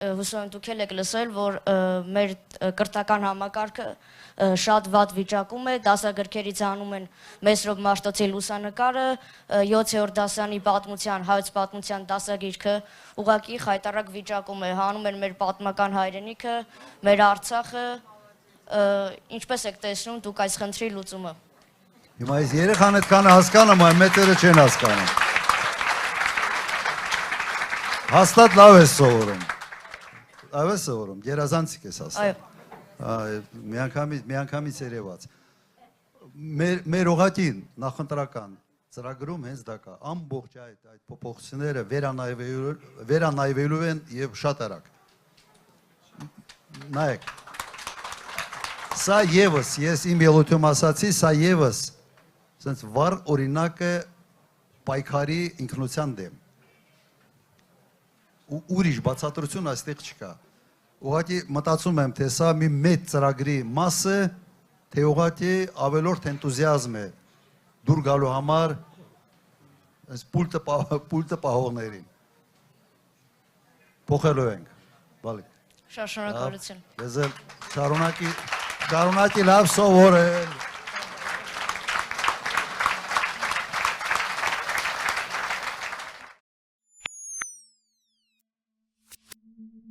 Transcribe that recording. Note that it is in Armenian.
հուսով եմ դուք էլ եք լսել, որ մեր կրթական համակարգը շատ վատ վիճակում է, դասագրքերից հանում են Մեսրոպ Մաշտոցի լուսանկարը, 7-րդ դասարանի պատմության, հայոց պատմության դասագիրքը ուղղակի խայտառակ վիճակում է, հանում են մեր պատմական հայրենիքը, մեր Արցախը, ինչպես եք տեսնում դուք այս խնդրի լուծումը։ Հիմա այս երեխան այդքանը հասկանում, այն մեծերը չեն հասկանում։ Հաստատ լավ ես սովորում։ Լավ ես սովորում, երազանցիկ ես հաստատ։ Միանգամից երևաց։ Մեր օղակին նախընտրական ծրագրում հենց դա կա։ Ամբողջ այդ փոփոխությունները վերանայվելու են եւ շատ արագ։ Նայեք։ Սա եւս, ես իմ ելույթում ասացի, սա եւս sense վառ օրինակը պայքարի ինքնության դեմ։ Ուրիշ բացատրություն այստեղ չկա։ Ուղղակի մտածում եմ, թե սա մի մեծ ծրագրի մասը, թե ուղղակի ավելորդ էնտուզիազմ է դուր գալու համար այս պուլտը պահողներին։ Փոխելու ենք։ Բալի։ Շատ շնորհակալություն։ Ես շարունակի լավ սովորել։